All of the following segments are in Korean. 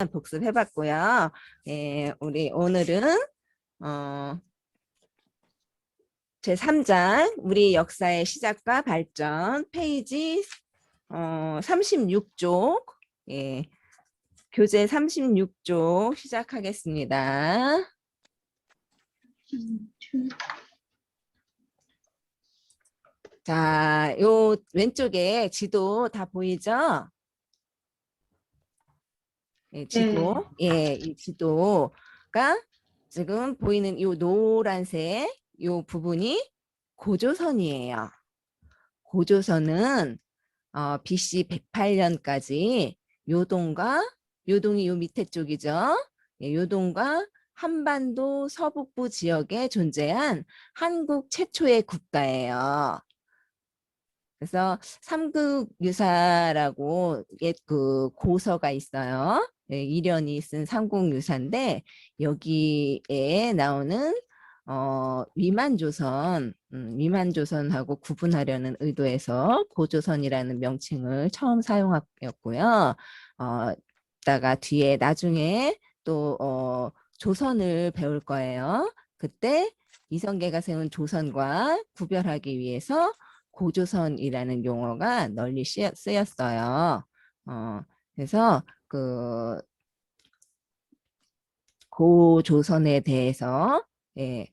복습해봤고요. 예, 우리 오늘은 제3장 우리 역사의 시작과 발전 페이지 36쪽 예, 교재 36쪽 시작하겠습니다. 자, 요 왼쪽에 지도 다 보이죠? 예, 지도. 예, 이 지도가 지금 보이는 이 노란색 이 부분이 고조선이에요. 고조선은 BC 108년까지 요동이 요 밑에 쪽이죠. 예, 요동과 한반도 서북부 지역에 존재한 한국 최초의 국가예요. 그래서 삼국유사라고 옛 그 고서가 있어요. 예, 이련이 쓴 삼국유사인데 여기에 나오는 위만조선하고 구분하려는 의도에서 고조선이라는 명칭을 처음 사용하였고요. 다가 뒤에 나중에 또 조선을 배울 거예요. 그때 이성계가 세운 조선과 구별하기 위해서 고조선이라는 용어가 널리 쓰였어요. 그래서 그 고조선에 대해서 예,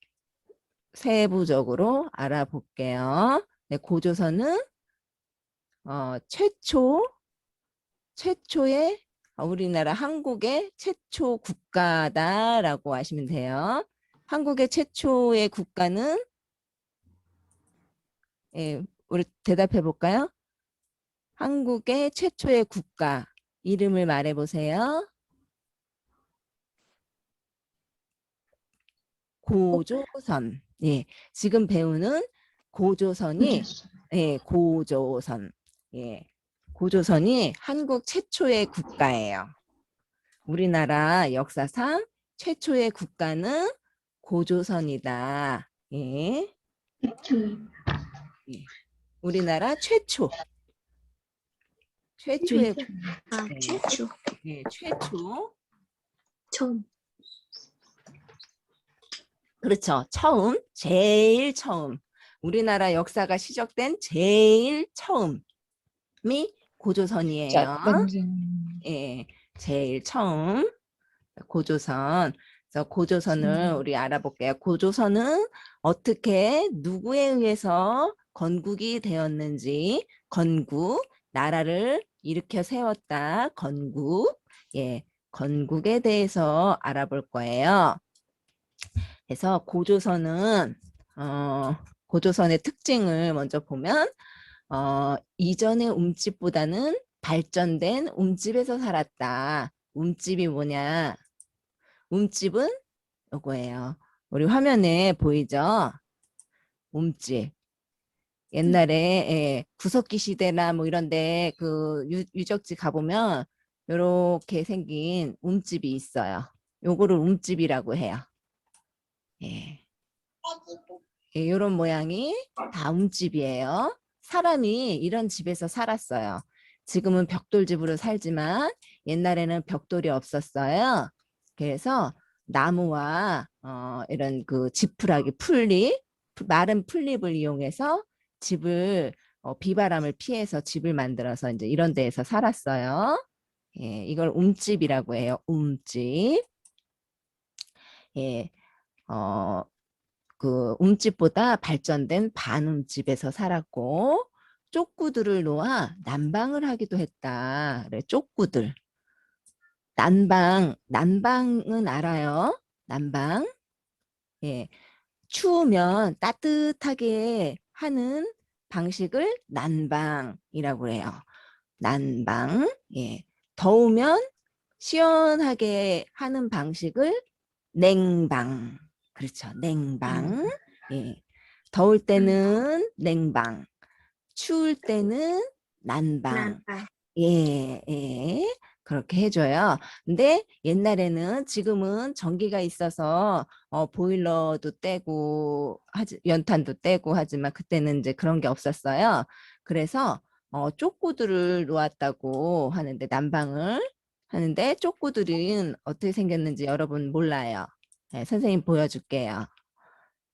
세부적으로 알아볼게요. 네, 고조선은 최초의 우리나라 한국의 최초 국가다라고 하시면 돼요. 한국의 최초의 국가는 예, 우리 대답해 볼까요? 한국의 최초의 국가 이름을 말해 보세요. 고조선. 예, 지금 배우는 고조선이 예, 고조선. 예. 고조선이 한국 최초의 국가예요. 우리나라 역사상 최초의 국가는 고조선이다. 예. 예. 우리나라 최초의 예. 최초. 예, 최초. 처음. 그렇죠. 처음, 제일 처음. 우리나라 역사가 시작된 제일 처음이 고조선이에요. 예, 제일 처음 고조선. 그래서 고조선을 우리 알아볼게요. 고조선은 어떻게 누구에 의해서 건국이 되었는지, 나라를 일으켜 세웠다. 예, 건국에 대해서 알아볼 거예요. 그래서 고조선의 특징을 먼저 보면 이전의 움집보다는 발전된 움집에서 살았다. 움집이 뭐냐? 움집은 요거예요. 우리 화면에 보이죠? 움집. 옛날에 예, 구석기 시대나 뭐 이런데 그 유적지 가보면 요렇게 생긴 움집이 있어요. 요거를 움집이라고 해요. 예. 예, 이런 모양이 다 움집이에요. 사람이 이런 집에서 살았어요. 지금은 벽돌집으로 살지만 옛날에는 벽돌이 없었어요. 그래서 나무와 이런 그 지푸라기 마른 풀잎을 이용해서 집을 비바람을 피해서 집을 만들어서 이제 이런 데에서 살았어요. 예, 이걸 움집이라고 해요. 움집. 예, 그 움집보다 발전된 반움집에서 살았고 쪽구들을 놓아 난방을 하기도 했다. 그래, 쪽구들. 난방은 알아요? 난방. 예. 추우면 따뜻하게 하는 방식을 난방이라고 해요. 난방. 예. 더우면 시원하게 하는 방식을 냉방. 그렇죠. 냉방. 예. 더울 때는 냉방, 추울 때는 난방. 예, 예. 그렇게 해줘요. 근데 옛날에는 지금은 전기가 있어서 보일러도 떼고 연탄도 떼고 하지만 그때는 이제 그런 게 없었어요. 그래서 쪽구들을 놓았다고 하는데 난방을 하는데 쪽구들은 어떻게 생겼는지 여러분 몰라요. 예, 선생님 보여줄게요.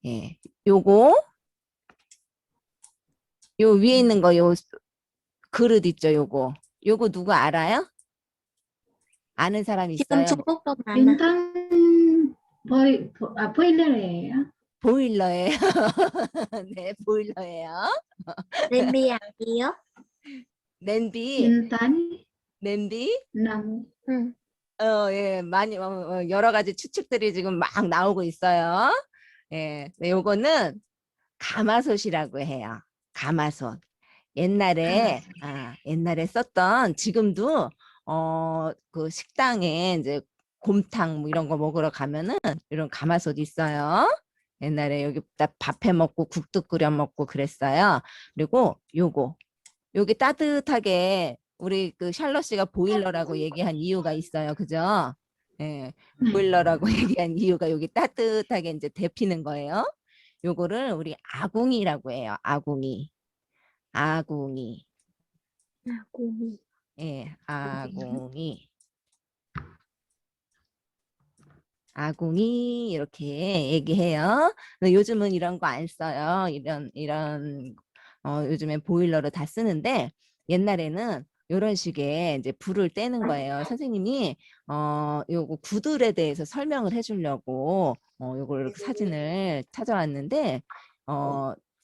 예, 요거 요 위에 있는 거 요 그릇 있죠, 요거 누구 알아요? 아는 사람 지금 있어요? 중국도 많아. Bintang 보일러예요. 보일러예요. 네, 보일러예요. 냄비 아니요? 냄비, Bintang 냄비. 6. 응. 예, 많이 여러 가지 추측들이 지금 막 나오고 있어요. 예, 네, 요거는 가마솥이라고 해요. 가마솥. 옛날에 썼던 지금도 그 식당에 이제 곰탕 뭐 이런 거 먹으러 가면은 이런 가마솥 있어요. 옛날에 여기다 밥해 먹고 국도 끓여 먹고 그랬어요. 그리고 요게 따뜻하게 우리 그 샬럿 씨가 보일러라고 얘기한 이유가 있어요. 그죠? 예. 보일러라고 얘기한 이유가 여기 따뜻하게 이제 데피는 거예요. 요거를 우리 아궁이라고 해요. 아궁이. 아궁이. 아구. 예, 아궁이. 아궁이 이렇게 얘기해요. 근데 요즘은 이런 거 안 써요. 이런 요즘에 보일러로 다 쓰는데 옛날에는 이런 식의 이제 불을 떼는 거예요. 선생님이 요거 구들에 대해서 설명을 해주려고 요걸 이렇게 사진을 찾아왔는데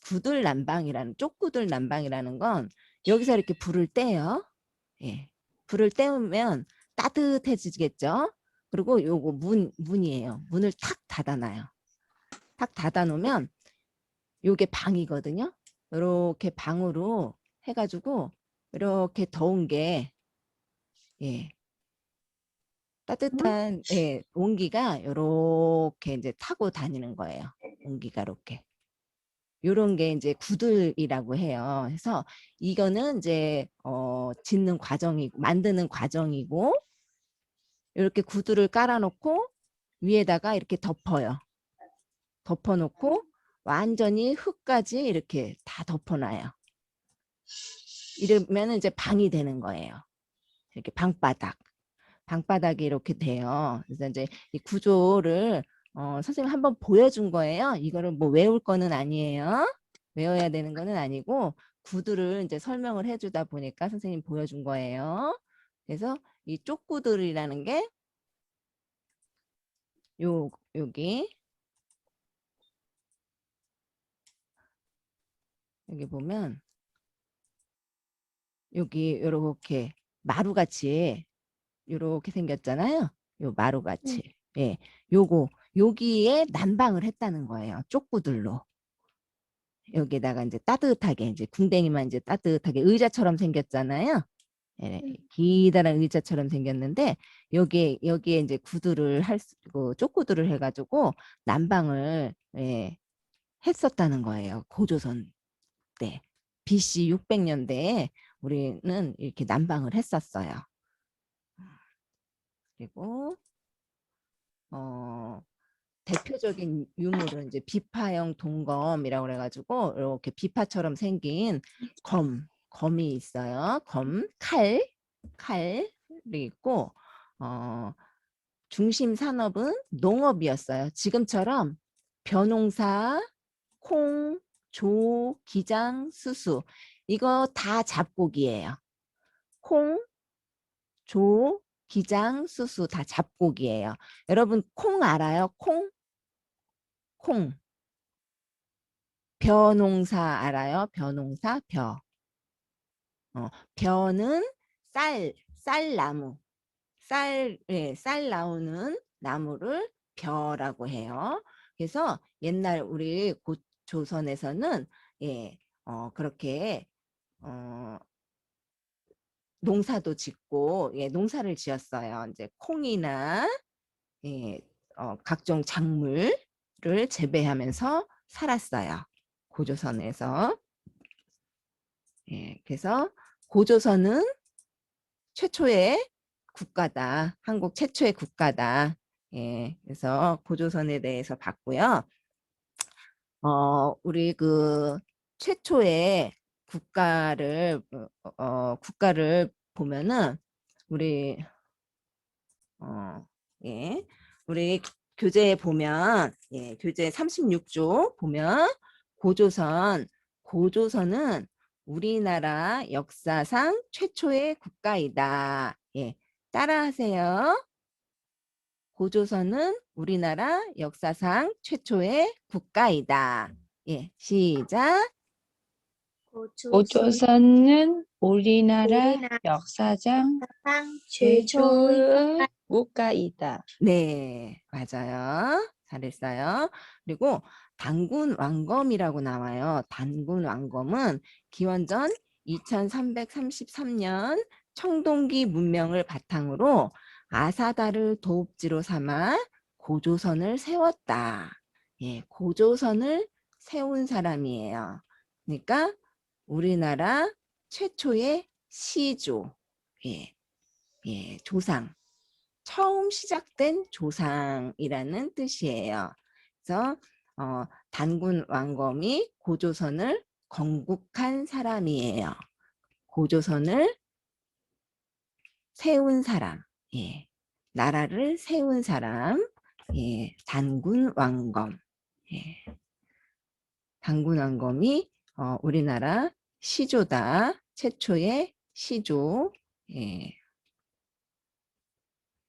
구들 난방이라는 쪽구들 난방이라는 건 여기서 이렇게 불을 떼요. 예, 불을 떼우면 따뜻해지겠죠. 그리고 요거 문이에요. 문을 탁 닫아놔요. 탁 닫아놓으면 요게 방이거든요. 이렇게 방으로 해가지고 이렇게 더운 게 예, 따뜻한 예, 온기가 이렇게 이제 타고 다니는 거예요. 온기가 이렇게. 요런 게 이제 구들이라고 해요. 그래서 이거는 이제 짓는 과정이고 만드는 과정이고 이렇게 구두를 깔아놓고 위에다가 이렇게 덮어요. 덮어놓고 완전히 흙까지 이렇게 다 덮어놔요. 이러면 이제 방이 되는 거예요. 이렇게 방바닥이 이렇게 돼요. 그래서 이제 이 구조를 선생님 한번 보여준 거예요. 이거를 뭐 외울 거는 아니에요. 외워야 되는 거는 아니고 구두를 이제 설명을 해주다 보니까 선생님 보여준 거예요. 그래서 이 쪽구들이라는 게 여기 보면 여기 이렇게 마루같이 이렇게 생겼잖아요. 요 마루같이. 예, 여기에 난방을 했다는 거예요. 쪽구들로. 여기다가 이제 따뜻하게 이제 궁뎅이만 이제 따뜻하게 의자처럼 생겼잖아요. 예, 기다란 의자처럼 생겼는데 여기에 이제 구두를 쪽구들을 해가지고 난방을 했었다는 거예요. 고조선 때 BC 600년대에 우리는 이렇게 난방을 했었어요. 그리고 대표적인 유물은 이제 비파형 동검이라고 그래가지고 이렇게 비파처럼 생긴 검이 있어요. 칼이 있고 중심 산업은 농업이었어요. 지금처럼 벼농사, 콩, 조, 기장, 수수 이거 다 잡곡이에요. 콩, 조, 기장, 수수 다 잡곡이에요. 여러분 콩 알아요? 콩. 벼농사 알아요? 벼농사, 벼. 벼는 쌀나무. 쌀 나오는 나무를 벼라고 해요. 그래서 옛날 우리 조선에서는 그렇게 농사도 짓고 농사를 지었어요. 이제 콩이나 각종 작물을 재배하면서 살았어요. 고조선에서. 그래서 고조선은 최초의 국가다. 한국 최초의 국가다. 그래서 고조선에 대해서 봤고요. 우리 그 최초의 국가를 보면은 우리 예. 우리 교재에 보면, 예, 교재 36쪽 보면 고조선은 우리나라 역사상 최초의 국가이다. 예, 따라하세요. 고조선은 우리나라 역사상 최초의 국가이다. 예, 시작. 고조선 고조선은 우리나라 우리나라 역사상 상 최초의 최초의 국가이다. 네, 맞아요. 잘했어요. 그리고 단군 왕검이라고 나와요. 단군 왕검은 기원전 2333년 청동기 문명을 바탕으로 아사다를 도읍지로 삼아 고조선을 세웠다. 예, 고조선을 세운 사람이에요. 그러니까 우리나라 최초의 시조, 예, 예, 조상. 처음 시작된 조상이라는 뜻이에요. 그래서 단군 왕검이 고조선을 건국한 사람이에요. 고조선을 세운 사람, 예. 나라를 세운 사람, 예. 단군 왕검, 예. 단군 왕검이 우리나라 시조다. 최초의 시조, 예.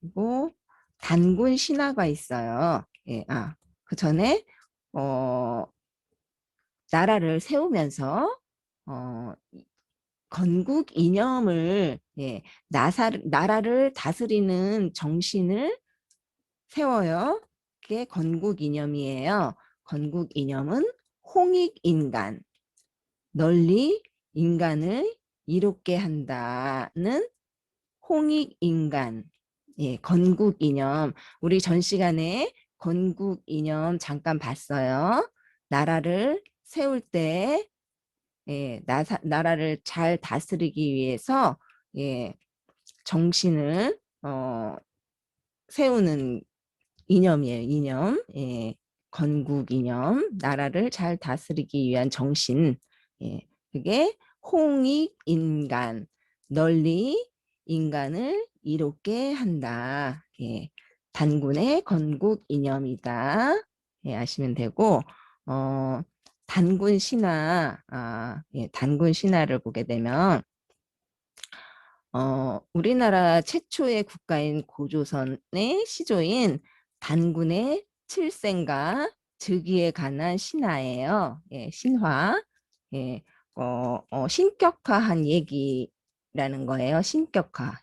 그리고 단군 신화가 있어요. 예, 그 전에 나라를 세우면서 건국 이념을, 예, 나라를 다스리는 정신을 세워요. 그게 건국 이념이에요. 건국 이념은 홍익인간, 널리 인간을 이롭게 한다는 홍익인간, 예, 건국 이념. 우리 전 시간에 건국 이념 잠깐 봤어요. 나라를 세울 때, 예, 나라를 잘 다스리기 위해서, 예, 정신을 세우는 이념이에요. 이념, 예, 건국 이념, 나라를 잘 다스리기 위한 정신, 예, 그게 홍익인간, 널리 인간을 이롭게 한다. 예, 단군의 건국 이념이다. 예, 아시면 되고, 단군 신화, 예, 단군 신화를 보게 되면, 우리나라 최초의 국가인 고조선의 시조인 단군의 칠생과 즉위에 관한 신화예요. 예, 신화. 예, 신격화한 얘기라는 거예요. 신격화.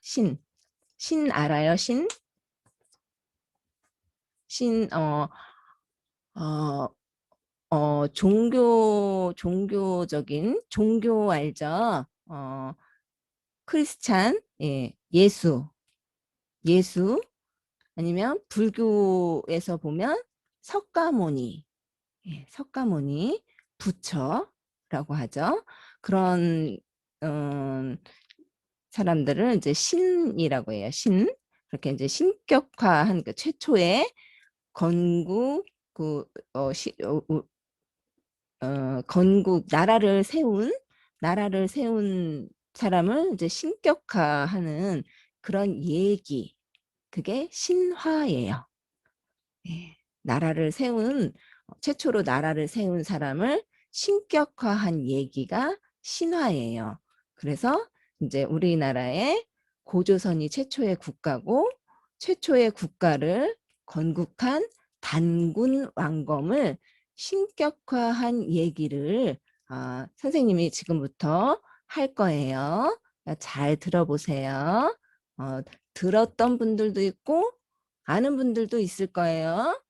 신 알아요? 신, 종교적인, 종교 알죠? 크리스찬, 예, 예수, 아니면 불교에서 보면 석가모니, 예, 석가모니, 부처라고 하죠. 그런 사람들을 이제 신이라고 해요. 신. 그렇게 이제 신격화한 그 최초의 건국 건국 나라를 세운 사람을 이제 신격화하는 그런 얘기, 그게 신화예요. 예, 최초로 나라를 세운 사람을 신격화한 얘기가 신화예요. 그래서 이제 우리나라의 고조선이 최초의 국가고, 최초의 국가를 건국한 단군 왕검을 신격화한 얘기를 선생님이 지금부터 할 거예요. 잘 들어보세요. 들었던 분들도 있고 아는 분들도 있을 거예요.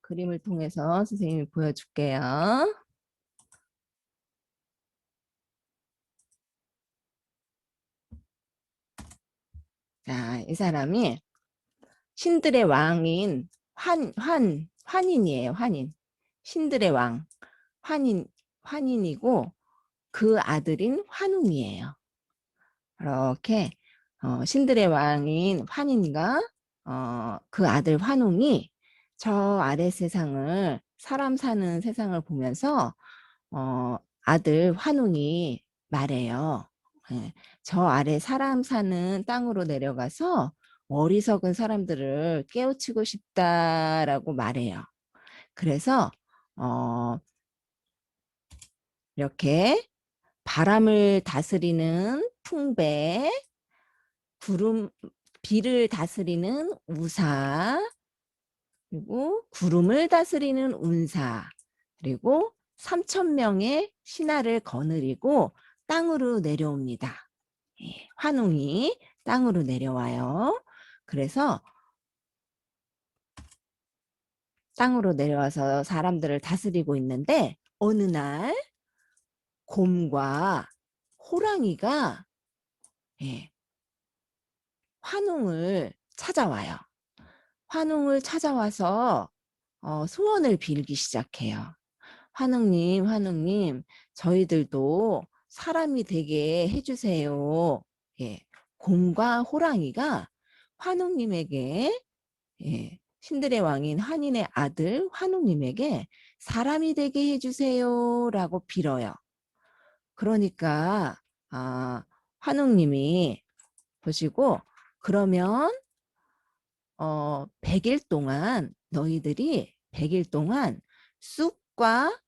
그림을 통해서 선생님이 보여줄게요. 자, 이 사람이 신들의 왕인 환인이에요. 환인. 신들의 왕. 환인이고 그 아들인 환웅이에요. 이렇게 신들의 왕인 환인과 그 아들 환웅이 저 아래 세상을, 사람 사는 세상을 보면서 아들 환웅이 말해요. 예, 저 아래 사람 사는 땅으로 내려가서 어리석은 사람들을 깨우치고 싶다라고 말해요. 그래서 이렇게 바람을 다스리는 풍배, 구름, 비를 다스리는 우사, 그리고 구름을 다스리는 운사, 그리고 3천 명의 신하를 거느리고 땅으로 내려옵니다. 예, 환웅이 땅으로 내려와요. 그래서 땅으로 내려와서 사람들을 다스리고 있는데 어느 날 곰과 호랑이가 예, 환웅을 찾아와요. 환웅을 찾아와서 소원을 빌기 시작해요. 환웅님, 환웅님, 저희들도 사람이 되게 해주세요. 예, 곰과 호랑이가 환웅님에게 신들의 왕인 환인의 아들 환웅님에게 사람이 되게 해주세요라고 빌어요. 그러니까 환웅님이 보시고 그러면 100일 동안 너희들이 100일 동안 쑥과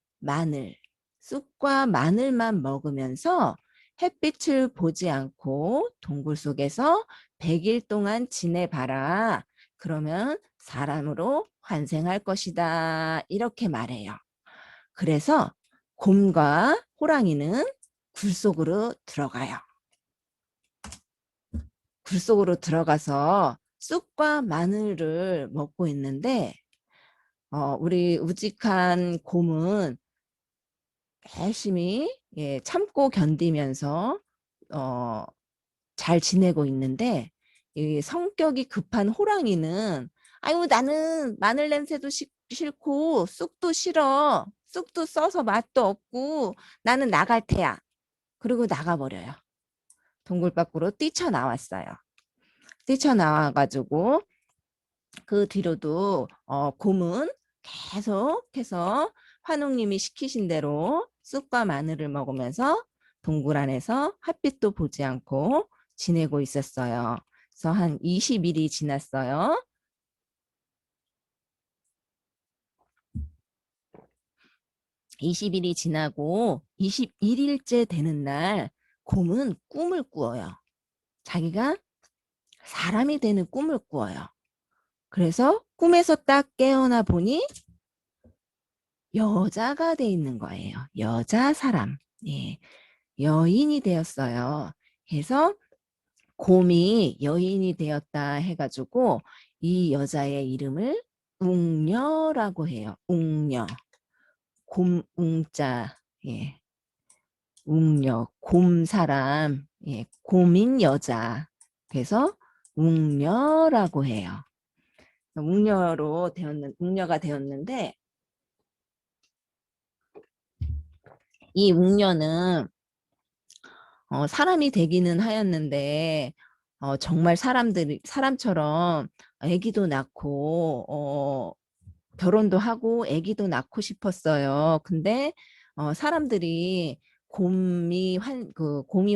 쑥과 마늘만 먹으면서 햇빛을 보지 않고 동굴 속에서 100일 동안 지내봐라. 그러면 사람으로 환생할 것이다. 이렇게 말해요. 그래서 곰과 호랑이는 굴 속으로 들어가요. 굴 속으로 들어가서 쑥과 마늘을 먹고 있는데 우리 우직한 곰은 열심히 참고 견디면서 잘 지내고 있는데 이 성격이 급한 호랑이는 아유 나는 마늘 냄새도 싫고 쑥도 싫어. 쑥도 써서 맛도 없고 나는 나갈 테야. 그리고 나가버려요. 동굴 밖으로 뛰쳐나왔어요. 뛰쳐나와가지고 그 뒤로도 곰은 계속해서 환웅님이 시키신 대로 쑥과 마늘을 먹으면서 동굴 안에서 햇빛도 보지 않고 지내고 있었어요. 그래서 한 20일이 지났어요. 20일이 지나고 21일째 되는 날 곰은 꿈을 꾸어요. 자기가 사람이 되는 꿈을 꾸어요. 그래서 꿈에서 딱 깨어나 보니 여자가 돼 있는 거예요. 여자 사람. 예. 여인이 되었어요. 그래서 곰이 여인이 되었다 해가지고 이 여자의 이름을 웅녀라고 해요. 웅녀. 곰 웅자. 예. 웅녀. 곰 사람. 예. 곰인 여자. 그래서 웅녀라고 해요. 웅녀가 되었는데 이 웅녀는 사람이 되기는 하였는데 정말 사람처럼 아기도 낳고 결혼도 하고 아기도 낳고 싶었어요. 근데 사람들이 곰이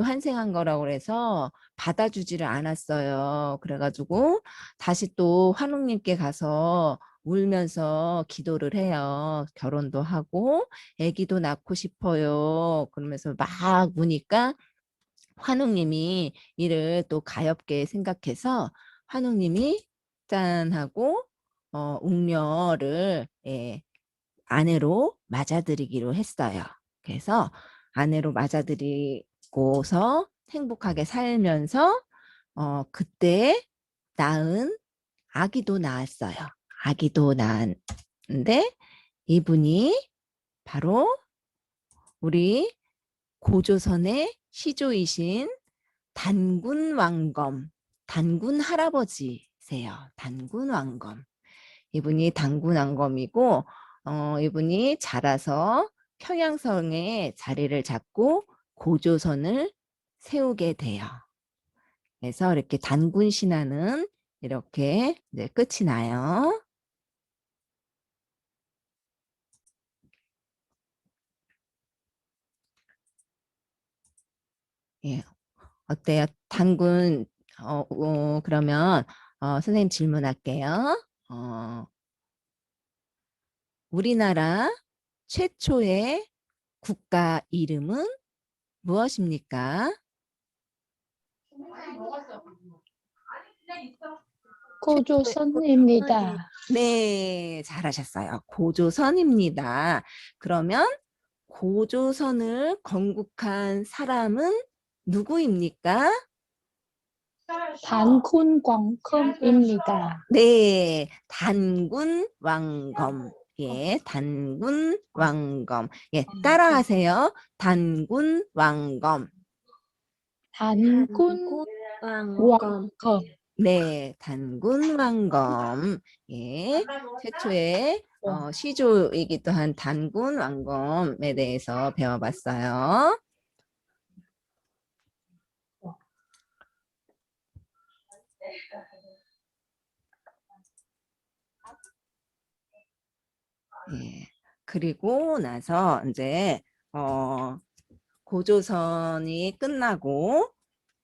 환생한 거라고 그래서 받아주지를 않았어요. 그래가지고 다시 또 환웅님께 가서 울면서 기도를 해요. 결혼도 하고 아기도 낳고 싶어요. 그러면서 막 우니까 환웅님이 이를 또 가엾게 생각해서 환웅님이 짠 하고 웅녀를 아내로 맞아들이기로 했어요. 그래서 아내로 맞아들이고서 행복하게 살면서 그때 낳은 아기도 낳았어요. 아기도 낳았는데 이분이 바로 우리 고조선의 시조이신 단군 할아버지세요. 단군 왕검. 이분이 단군 왕검이고 이분이 자라서 평양성에 자리를 잡고 고조선을 세우게 돼요. 그래서 이렇게 단군 신화는 이렇게 이제 끝이 나요. 예. 어때요? 단군, 그러면, 선생님 질문할게요. 우리나라 최초의 국가 이름은 무엇입니까? 고조선입니다. 네, 잘하셨어요. 고조선입니다. 그러면 고조선을 건국한 사람은 누구입니까? 단군 광컴입니다. 네, 단군 왕검. 예, 단군 왕검. 예, 따라하세요. 단군 왕검. 단군 왕검. 왕검. 네, 단군 왕검. 예, 최초의 시조이기도 한 단군 왕검에 대해서 배워봤어요. 예, 그리고 나서 이제 고조선이 끝나고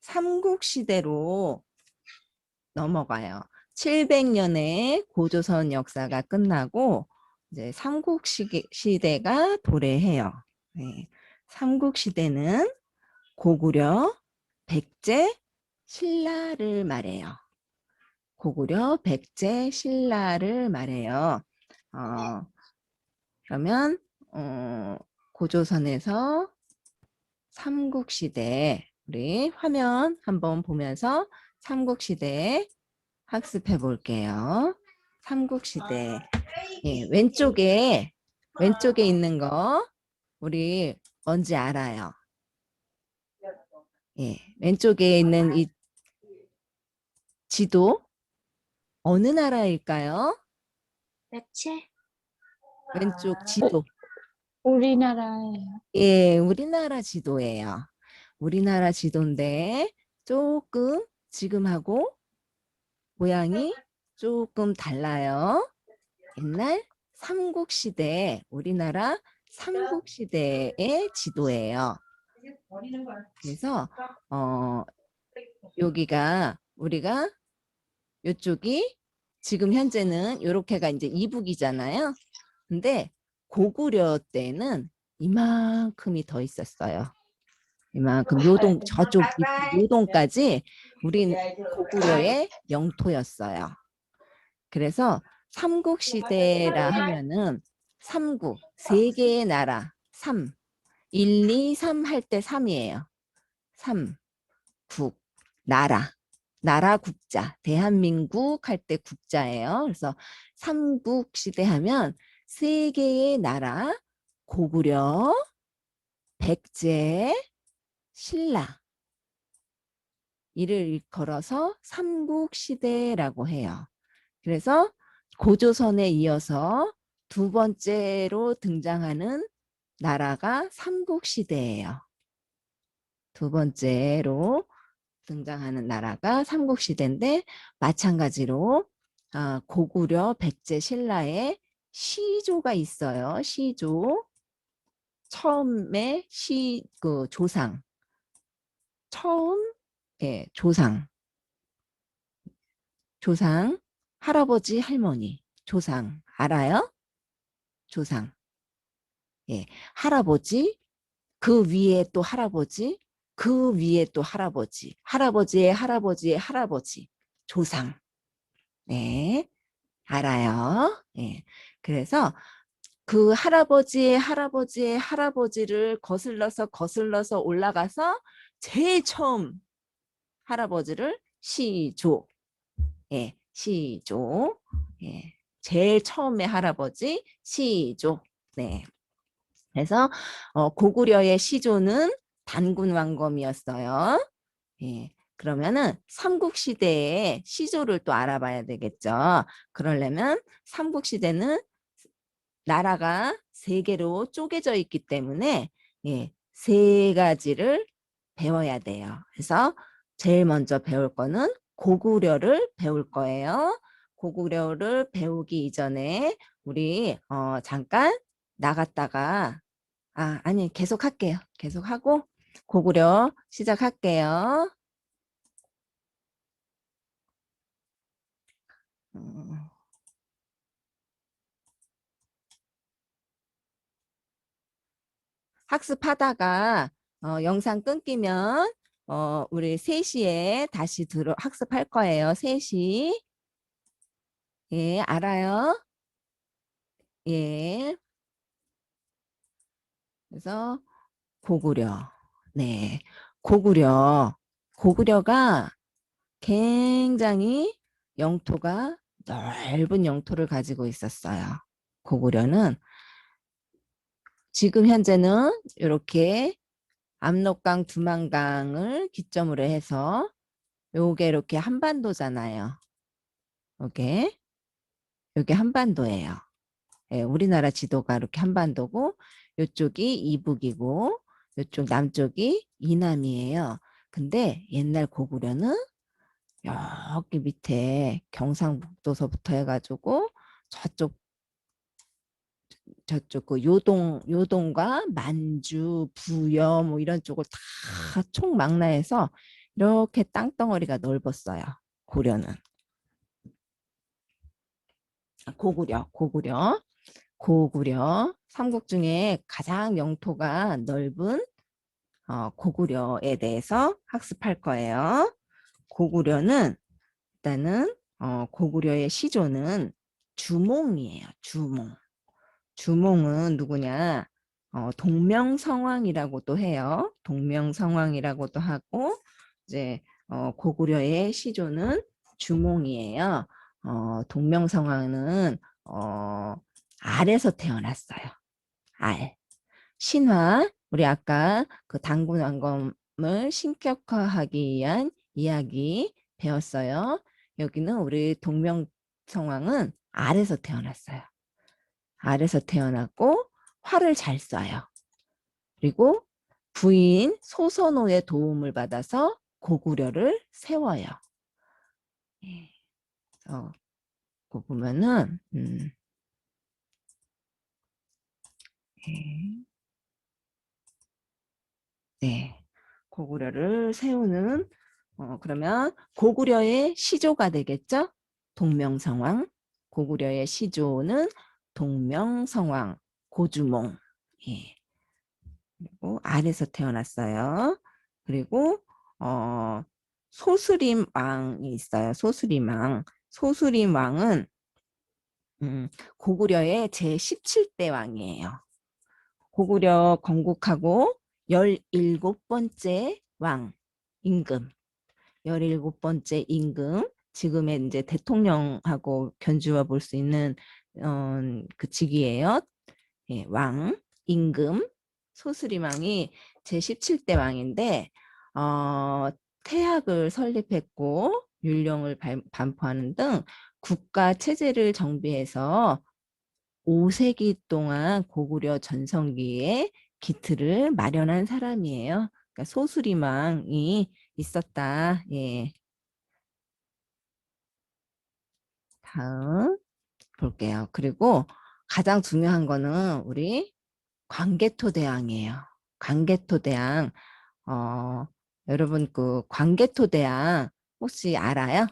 삼국시대로 넘어가요. 700년의 고조선 역사가 끝나고 이제 삼국시대가 도래해요. 네. 삼국시대는 고구려, 백제, 신라를 말해요. 고구려, 백제, 신라를 말해요. 그러면 고조선에서 삼국시대 우리 화면 한번 보면서 삼국시대 학습해 볼게요. 삼국시대 예, 왼쪽에 있는 거 우리 뭔지 알아요? 예, 왼쪽에 있는 이 지도 어느 나라일까요? 대체 왼쪽 지도. 우리나라예요. 예, 우리나라 지도예요. 우리나라 지도인데 조금 지금하고 모양이 조금 달라요. 옛날 삼국시대, 우리나라 삼국시대의 지도예요. 그래서 여기가 우리가 이쪽이 지금 현재는 이렇게가 이제 이북이잖아요. 근데 고구려 때는 이만큼이 더 있었어요. 이만큼 요동 저쪽 요동까지 우린 고구려의 영토였어요. 그래서 삼국시대라 하면은 삼국 세 개의 나라 3 1, 2, 3 할 때 3이에요. 3 국 나라 국자 대한민국 할 때 국자예요. 그래서 삼국시대 하면 세 개의 나라 고구려, 백제, 신라 이를 일컬어서 삼국시대라고 해요. 그래서 고조선에 이어서 두 번째로 등장하는 나라가 삼국시대예요. 두 번째로 등장하는 나라가 삼국시대인데 마찬가지로 고구려, 백제, 신라의 시조가 있어요. 시조. 처음에 조상. 처음 예, 조상. 할아버지, 할머니. 조상 알아요? 조상. 예, 할아버지, 그 위에 또 할아버지, 그 위에 또 할아버지, 할아버지의 할아버지의 할아버지, 조상. 네, 알아요. 예, 그래서 그 할아버지의 할아버지의 할아버지를 거슬러서 올라가서 제일 처음 할아버지를 시조. 예, 시조. 예, 제일 처음에 할아버지 시조. 네. 그래서 고구려의 시조는 단군 왕검이었어요. 예. 그러면은 삼국시대의 시조를 또 알아봐야 되겠죠. 그러려면 삼국시대는 나라가 세 개로 쪼개져 있기 때문에 예, 세 가지를 배워야 돼요. 그래서 제일 먼저 배울 거는 고구려를 배울 거예요. 고구려를 배우기 이전에 우리 잠깐 나갔다가 아니 계속 할게요. 계속 하고 고구려 시작할게요. 학습하다가 영상 끊기면 우리 3시에 다시 학습할 거예요. 3시. 예, 알아요? 예. 그래서 고구려. 네. 고구려가 굉장히 영토가 넓은 영토를 가지고 있었어요. 고구려는 지금 현재는 이렇게 압록강, 두만강을 기점으로 해서 요게 이렇게 한반도잖아요. 요게 한반도예요. 예, 우리나라 지도가 이렇게 한반도고 요쪽이 이북이고 요쪽 남쪽이 이남이에요. 근데 옛날 고구려는 여기 밑에 경상북도서부터 해가지고 저쪽 그 요동과 만주, 부여 뭐 이런 쪽을 다 총망라해서 이렇게 땅덩어리가 넓었어요. 고려는. 고구려. 삼국 중에 가장 영토가 넓은 고구려에 대해서 학습할 거예요. 고구려는 일단은 고구려의 시조는 주몽이에요. 주몽은 누구냐? 동명성왕이라고도 해요. 동명성왕이라고도 하고 이제 고구려의 시조는 주몽이에요. 동명성왕은 알에서 태어났어요. 알. 신화. 우리 아까 그 당군왕검을 신격화하기 위한 이야기 배웠어요. 여기는 우리 동명성왕은 알에서 태어났어요. 알에서 태어났고 활을 잘 쏴요. 그리고 부인 소선호의 도움을 받아서 고구려를 세워요. 그거 보면은 네, 고구려를 세우는 그러면 고구려의 시조가 되겠죠? 동명성왕. 고구려의 시조는 동명성왕 고주몽. 예. 그리고 알에서 태어났어요. 그리고 소스림 왕이 있어요. 소스림 왕은 고구려의 제17대 왕이에요. 고구려 건국하고 17번째 왕 임금. 17번째 임금. 지금의 이제 대통령하고 견주어 볼 수 있는 그 직위예요. 예, 왕 임금 소스리왕이 제17대 왕인데 태학을 설립했고 율령을 반포하는 등 국가 체제를 정비해서 5세기 동안 고구려 전성기에 기틀을 마련한 사람이에요. 그러니까 소수리망이 있었다. 예. 다음 볼게요. 그리고 가장 중요한 거는 우리 광개토대왕이에요. 광개토대왕. 여러분 그 광개토대왕 혹시 알아요?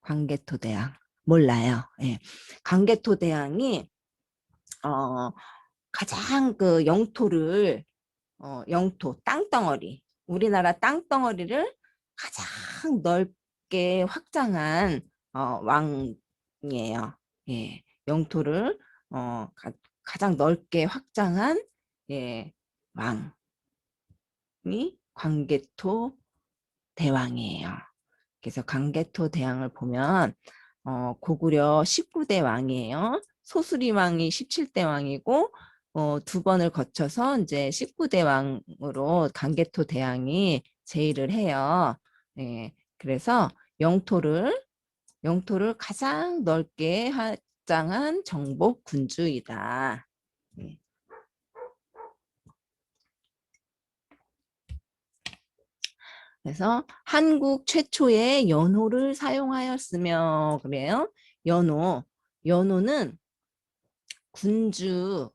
광개토대왕 몰라요. 예. 광개토대왕이 가장 그 영토 땅덩어리 우리나라 땅덩어리를 가장 넓게 확장한 왕이에요. 예. 영토를 가장 넓게 확장한 예, 왕이 광개토 대왕이에요. 그래서 광개토 대왕을 보면 고구려 19대 왕이에요. 소수리 왕이 17대 왕이고 2번을 거쳐서 이제 19대 왕으로 광개토 대왕이 제의를 해요. 네, 그래서 영토를 가장 넓게 확장한 정복 군주이다. 네. 그래서 한국 최초의 연호를 사용하였으며 그래요. 연호는 군주,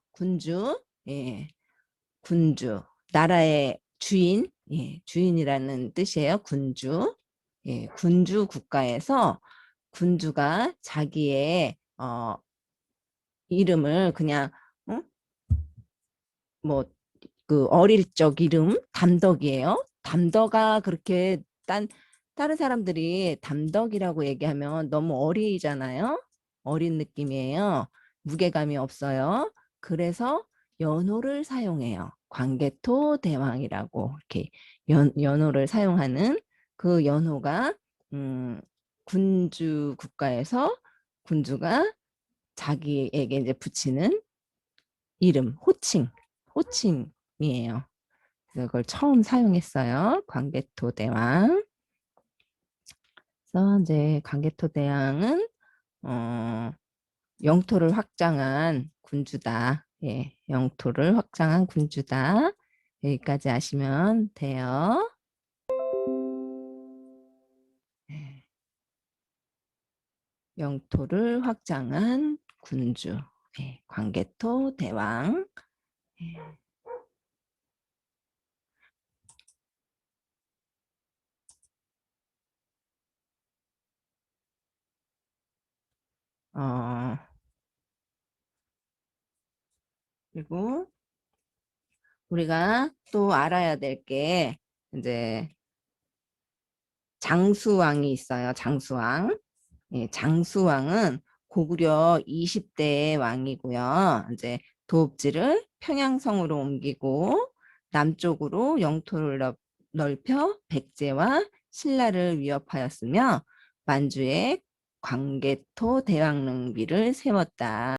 예. 군주, 나라의 주인, 예, 주인이라는 뜻이에요. 군주. 예, 군주 국가에서 군주가 자기의 이름을 그냥 뭐 그 어릴 적 이름 담덕이에요. 담덕아 그렇게 다른 사람들이 담덕이라고 얘기하면 너무 어리잖아요. 어린 느낌이에요. 무게감이 없어요. 그래서 연호를 사용해요. 광개토 대왕이라고 이렇게 연호를 사용하는 그 연호가 군주 국가에서 군주가 자기에게 이제 붙이는 이름, 호칭이에요. 그래서 그걸 처음 사용했어요. 광개토 대왕. 그래서 이제 광개토 대왕은 영토를 확장한 군주다. 예, 영토를 확장한 군주다. 여기까지 아시면 돼요. 네. 영토를 확장한 군주. 네, 광개토 대왕. 네. 그리고 우리가 또 알아야 될 게 이제 장수왕이 있어요. 장수왕. 예, 장수왕은 고구려 20대의 왕이고요. 이제 도읍지를 평양성으로 옮기고 남쪽으로 영토를 넓혀 백제와 신라를 위협하였으며 만주에 광개토 대왕릉비를 세웠다.